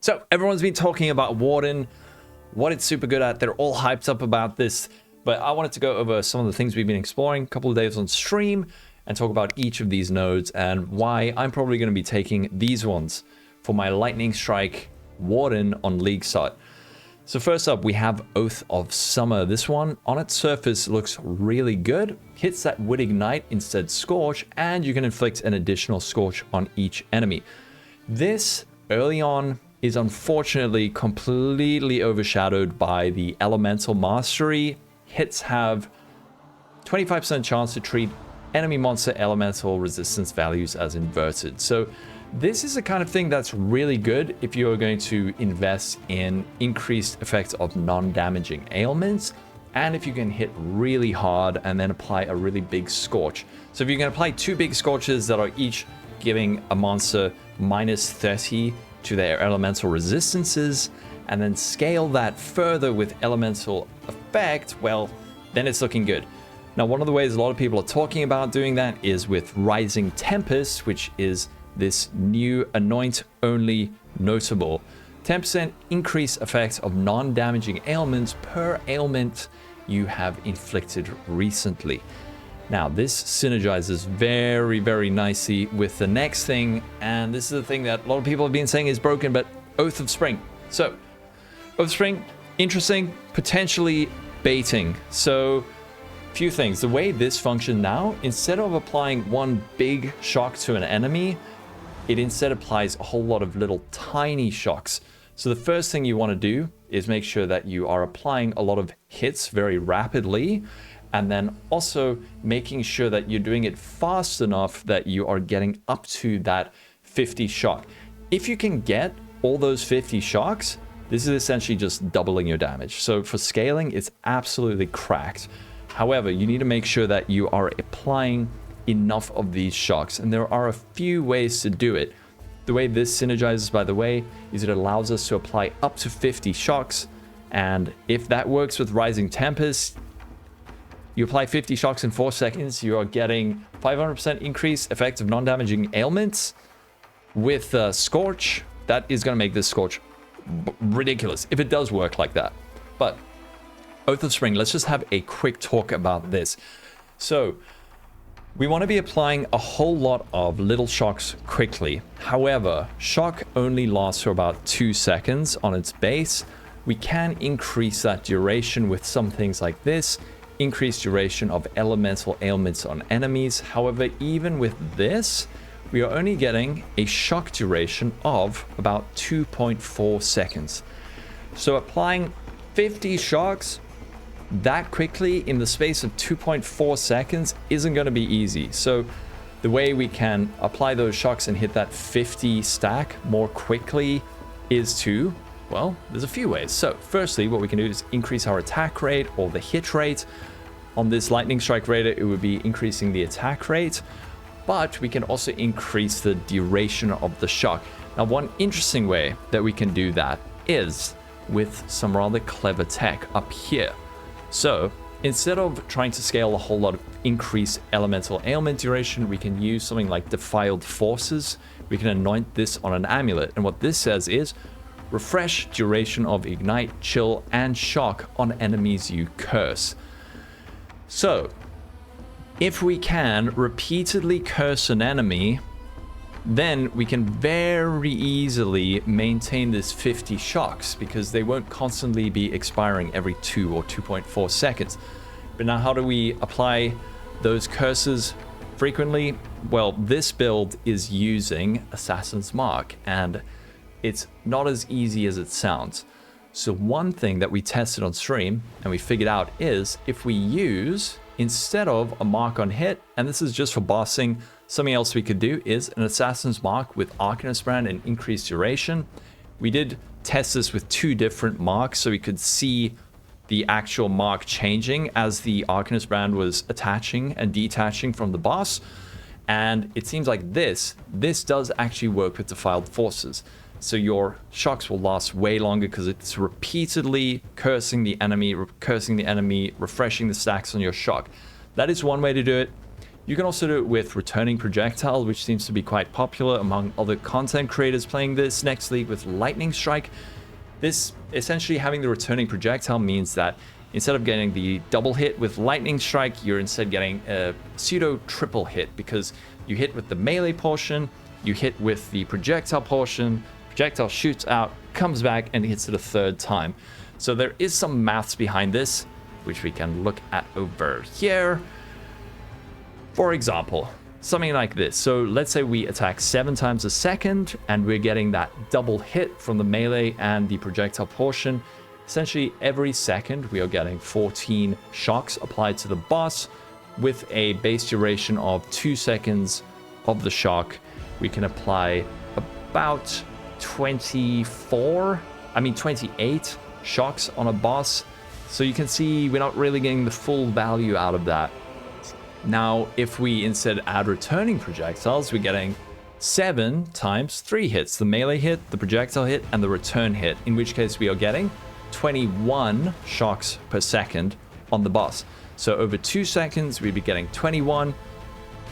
So everyone's been talking about Warden, what it's super good at. They're all hyped up about this, but I wanted to go over some of the things we've been exploring a couple of days on stream and talk about each of these nodes and why I'm probably going to be taking these ones for my Lightning Strike Warden on League side. So first up, we have Oath of Summer. This one on its surface looks really good. Hits that would ignite instead Scorch, and you can inflict an additional Scorch on each enemy. This early on is unfortunately completely overshadowed by the Elemental Mastery. Hits have 25% chance to treat enemy monster elemental resistance values as inverted. So this is the kind of thing that's really good if you're going to invest in increased effects of non-damaging ailments, and if you can hit really hard and then apply a really big Scorch. So if you can apply two big Scorches that are each giving a monster minus 30 to their elemental resistances, and then scale that further with elemental effect, well, then it's looking good. Now, one of the ways a lot of people are talking about doing that is with Rising Tempest, which is this new anoint only notable 10% increase effect of non-damaging ailments per ailment you have inflicted recently. Now, this synergizes very, very nicely with the next thing, and this is the thing that a lot of people have been saying is broken, but Oath of Spring. So, Oath of Spring, interesting, potentially baiting. So, few things. The way this functions now, instead of applying one big shock to an enemy, it instead applies a whole lot of little tiny shocks. So the first thing you want to do is make sure that you are applying a lot of hits very rapidly, and then also making sure that you're doing it fast enough that you are getting up to that 50 shock. If you can get all those 50 shocks, this is essentially just doubling your damage. So for scaling, it's absolutely cracked. However, you need to make sure that you are applying enough of these shocks, and there are a few ways to do it. The way this synergizes, by the way, is it allows us to apply up to 50 shocks, and if that works with Rising Tempest, you apply 50 shocks in 4 seconds, you are getting 500% increase effect of non-damaging ailments. With Scorch, that is going to make this Scorch ridiculous, if it does work like that. But Oath of Spring, let's just have a quick talk about this. So, we want to be applying a whole lot of little shocks quickly. However, shock only lasts for about 2 seconds on its base. We can increase that duration with some things like this. Increased duration of elemental ailments on enemies. However, even with this, we are only getting a shock duration of about 2.4 seconds. So applying 50 shocks that quickly in the space of 2.4 seconds isn't going to be easy. So the way we can apply those shocks and hit that 50 stack more quickly is to, well, there's a few ways. So firstly, what we can do is increase our attack rate or the hit rate. On this Lightning Strike Raider, it would be increasing the attack rate, but we can also increase the duration of the shock. Now, one interesting way that we can do that is with some rather clever tech up here. So instead of trying to scale a whole lot of increased elemental ailment duration, we can use something like Defiled Forces. We can anoint this on an amulet, and what this says is refresh duration of ignite, chill, and shock on enemies you curse. So if we can repeatedly curse an enemy, then we can very easily maintain this 50 shocks because they won't constantly be expiring every 2 or 2.4 seconds. But now, how do we apply those curses frequently? Well, this build is using Assassin's Mark, and it's not as easy as it sounds. So one thing that we tested on stream and we figured out is if we use, instead of a mark on hit, and this is just for bossing, something else we could do is an Assassin's Mark with Arcanist Brand and increased duration. We did test this with 2 different marks so we could see the actual mark changing as the Arcanist Brand was attaching and detaching from the boss. And it seems like this does actually work with Defiled Forces. So your shocks will last way longer because it's repeatedly cursing the enemy, refreshing the stacks on your shock. That is one way to do it. You can also do it with returning projectile, which seems to be quite popular among other content creators playing this. Next league with Lightning Strike. This essentially having the returning projectile means that instead of getting the double hit with Lightning Strike, you're instead getting a pseudo triple hit, because you hit with the melee portion, you hit with the projectile portion, projectile shoots out, comes back, and hits it a third time. So there is some maths behind this, which we can look at over here. For example, something like this. So let's say we attack 7 times a second, and we're getting that double hit from the melee and the projectile portion. Essentially, every second we are getting 14 shocks applied to the boss with a base duration of 2 seconds of the shock. We can apply about 28 shocks on a boss. So you can see we're not really getting the full value out of that. Now, if we instead add returning projectiles, we're getting 7 times 3 hits. The melee hit, the projectile hit, and the return hit, in which case we are getting 21 shocks per second on the boss. So over 2 seconds, we'd be getting 21,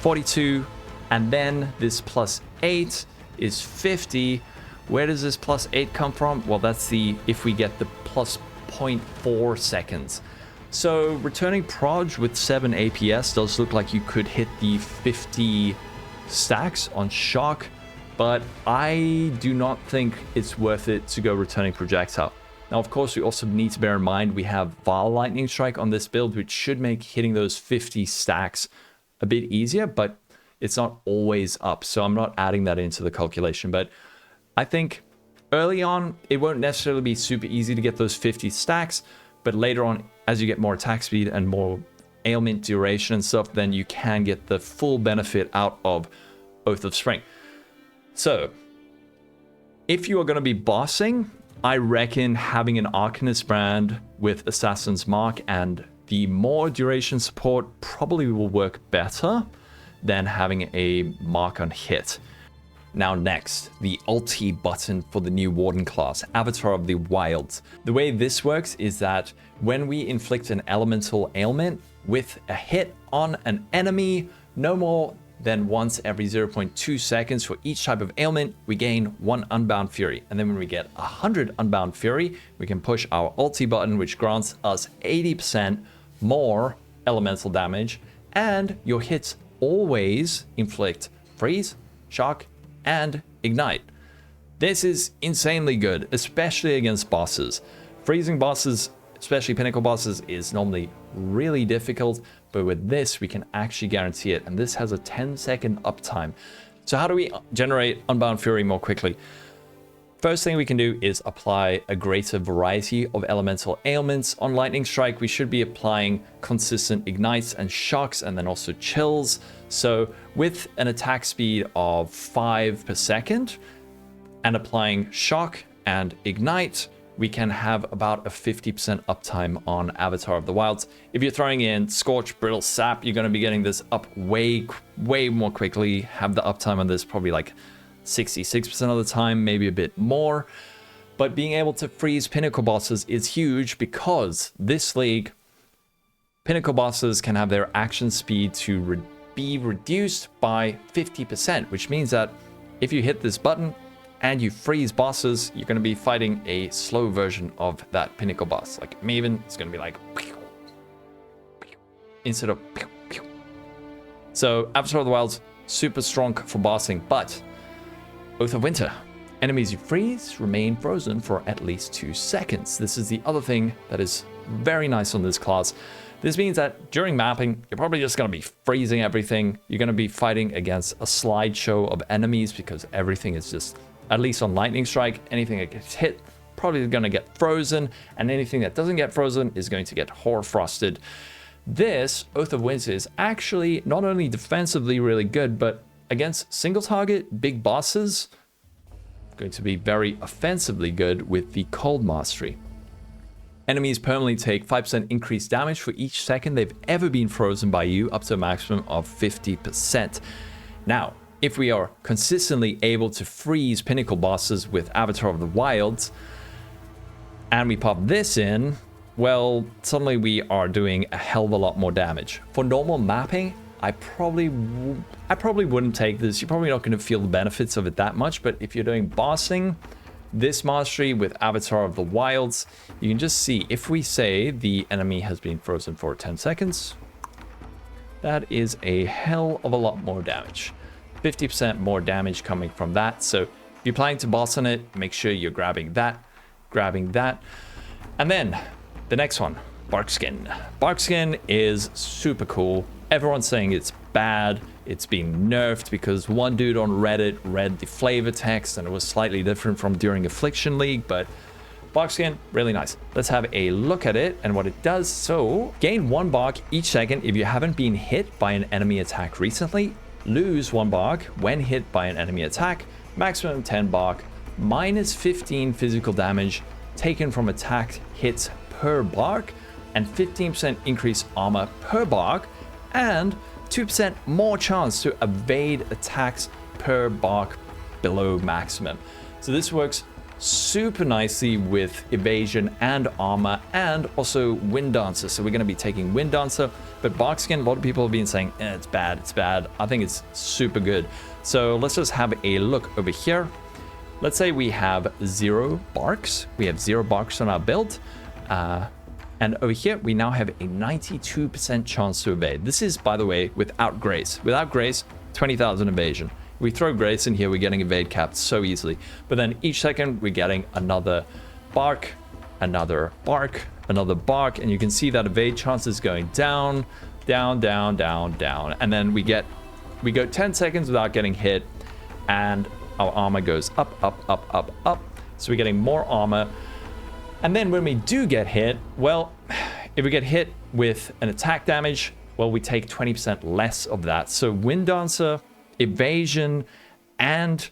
42, and then this plus 8 is 50. Where does this plus 8 come from? Well, that's if we get the plus 0.4 seconds. So returning proj with 7 APS does look like you could hit the 50 stacks on shock, but I do not think it's worth it to go returning projectile. Now, of course, we also need to bear in mind we have Vile Lightning Strike on this build, which should make hitting those 50 stacks a bit easier, but it's not always up. So I'm not adding that into the calculation, but I think early on, it won't necessarily be super easy to get those 50 stacks, but later on, as you get more attack speed and more ailment duration and stuff, then you can get the full benefit out of Oath of Spring. So, if you are going to be bossing, I reckon having an Arcanist brand with Assassin's Mark and the more duration support probably will work better than having a mark on hit. Now next, the ulti button for the new Warden class, Avatar of the Wilds. The way this works is that when we inflict an elemental ailment with a hit on an enemy, no more than once every 0.2 seconds for each type of ailment, we gain 1 Unbound Fury. And then when we get 100 Unbound Fury, we can push our ulti button, which grants us 80% more elemental damage, and your hits always inflict freeze, shock, and ignite. This is insanely good, especially against bosses. Freezing bosses, especially pinnacle bosses, is normally really difficult, but with this we can actually guarantee it, and this has a 10-second uptime. So how do we generate Unbound Fury more quickly? First thing we can do is apply a greater variety of elemental ailments. On Lightning Strike, we should be applying consistent ignites and shocks, and then also chills. So with an attack speed of 5 per second and applying shock and ignite, we can have about a 50% uptime on Avatar of the Wilds. If you're throwing in Scorch, Brittle, Sap, you're going to be getting this up way more quickly. Have the uptime on this probably like 66% of the time, maybe a bit more. But being able to freeze pinnacle bosses is huge, because this league, pinnacle bosses can have their action speed to be reduced by 50%, which means that if you hit this button and you freeze bosses, you're going to be fighting a slow version of that pinnacle boss. Like Maven, it's going to be like instead of. So Avatar of the Wilds, super strong for bossing, but Oath of Winter. Enemies you freeze remain frozen for at least 2 seconds. This is the other thing that is very nice on this class. This means that during mapping, you're probably just going to be freezing everything. You're going to be fighting against a slideshow of enemies, because everything is just, at least on Lightning Strike, anything that gets hit probably going to get frozen, and anything that doesn't get frozen is going to get hoarfrosted. This Oath of Winter is actually not only defensively really good, but against single target big bosses, going to be very offensively good with the Cold Mastery. Enemies permanently take 5% increased damage for each second they've ever been frozen by you, up to a maximum of 50%. Now, if we are consistently able to freeze pinnacle bosses with Avatar of the Wilds, and we pop this in, well, suddenly we are doing a hell of a lot more damage. For normal mapping, I probably wouldn't take this. You're probably not going to feel the benefits of it that much, but if you're doing bossing, this mastery with Avatar of the Wilds, you can just see if we say the enemy has been frozen for 10 seconds, that is a hell of a lot more damage. 50% more damage coming from that. So if you're planning to boss on it, make sure you're grabbing that. And then the next one, Barkskin. Barkskin is super cool. Everyone's saying it's bad. It's been nerfed because one dude on Reddit read the flavor text and it was slightly different from during Affliction League, but Barkskin, really nice. Let's have a look at it and what it does. So, gain 1 bark each second if you haven't been hit by an enemy attack recently. Lose 1 bark when hit by an enemy attack. Maximum 10 bark. Minus 15 physical damage taken from attack hits per bark. And 15% increase armor per bark. And 2% more chance to evade attacks per bark below maximum. So this works super nicely with evasion and armor and also Wind Dancer. So we're going to be taking Wind Dancer, but Barkskin, a lot of people have been saying, it's bad, it's bad. I think it's super good. So let's just have a look over here. Let's say we have 0 barks. We have 0 barks on our build. And over here, we now have a 92% chance to evade. This is, by the way, without Grace. Without Grace, 20,000 evasion. We throw Grace in here, we're getting evade capped so easily. But then each second, we're getting another bark, another bark, another bark. And you can see that evade chance is going down, down, down, down, down. And then we go 10 seconds without getting hit. And our armor goes up, up, up, up, up. So we're getting more armor. And then when we do get hit, well, if we get hit with an attack damage, well, we take 20% less of that. So Wind Dancer, evasion, and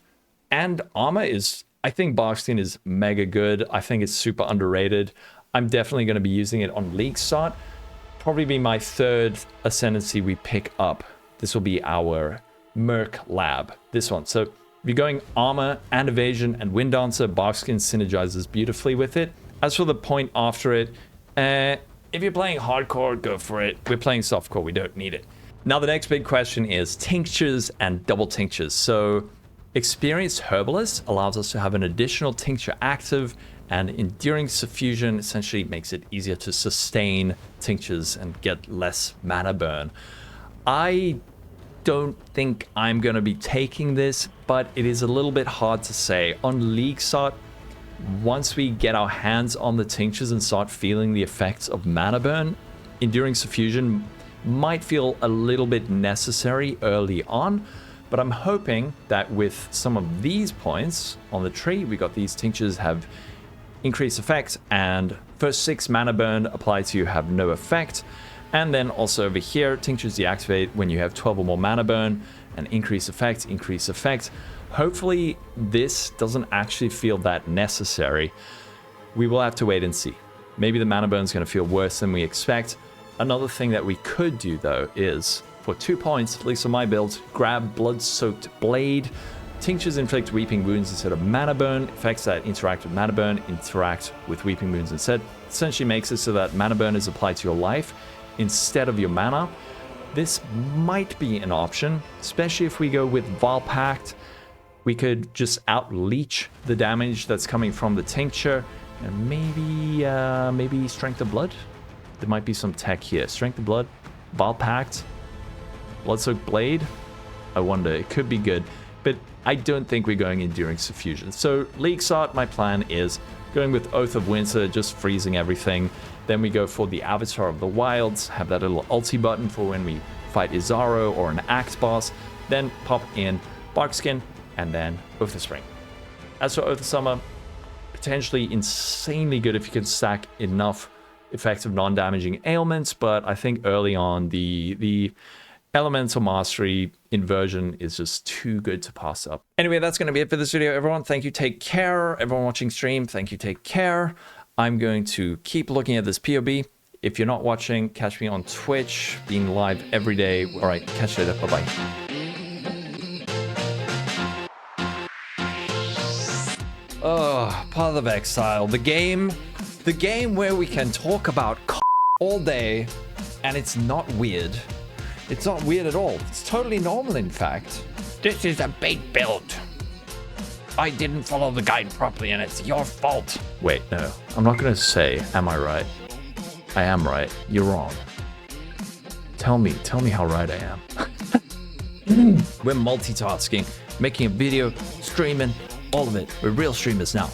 armor is, I think Barkskin is mega good. I think it's super underrated. I'm definitely going to be using it on League Start. Probably be my 3rd ascendancy we pick up. This will be our Merc Lab, this one. So if you're going armor and evasion and Wind Dancer, Barkskin synergizes beautifully with it. As for the point after it, if you're playing hardcore, go for it. We're playing softcore, we don't need it. Now the next big question is tinctures and double tinctures. So Experienced Herbalist allows us to have an additional tincture active, and Enduring Suffusion essentially makes it easier to sustain tinctures and get less mana burn. I don't think I'm going to be taking this, but it is a little bit hard to say. On League Start, once we get our hands on the tinctures and start feeling the effects of mana burn, Enduring Suffusion might feel a little bit necessary early on, but I'm hoping that with some of these points on the tree, we got these tinctures have increased effect, and first 6 mana burn applied to you have no effect. And then also over here, tinctures deactivate when you have 12 or more mana burn, and increase effect, increase effect. Hopefully this doesn't actually feel that necessary. We will have to wait and see. Maybe the mana burn is going to feel worse than we expect. Another thing that we could do though is, for 2 points, at least on my build, grab Blood-Soaked Blade. Tinctures inflict Weeping Wounds instead of mana burn. Effects that interact with mana burn interact with Weeping Wounds instead. Essentially makes it so that mana burn is applied to your life instead of your mana. This might be an option, especially if we go with Vaal Pact. We could just out-leech the damage that's coming from the tincture, and maybe Strength of Blood? There might be some tech here. Strength of Blood, Vaal Pact, Blood-Soaked Blade. I wonder, it could be good, but I don't think we're going Enduring Suffusion. So League Start, my plan is going with Oath of Winter, just freezing everything. Then we go for the Avatar of the Wilds, have that little ulti button for when we fight Izaro or an Axe boss. Then pop in Barkskin, and then Oath of Spring. As for Oath of Summer, potentially insanely good if you can stack enough effects of non-damaging ailments, but I think early on the Elemental Mastery inversion is just too good to pass up. Anyway, that's going to be it for this video, everyone. Thank you, take care. Everyone watching stream, thank you, take care. I'm going to keep looking at this POB. If you're not watching, catch me on Twitch, being live every day. All right, catch you later. Bye-bye. Oh, Path of Exile, the game where we can talk about all day and it's not weird. It's not weird at all. It's totally normal, in fact. This is a bait build. I didn't follow the guide properly and it's your fault. Wait, no. I'm not gonna say, am I right? I am right. You're wrong. Tell me how right I am. We're multitasking, making a video, streaming, all of it. We're real streamers now.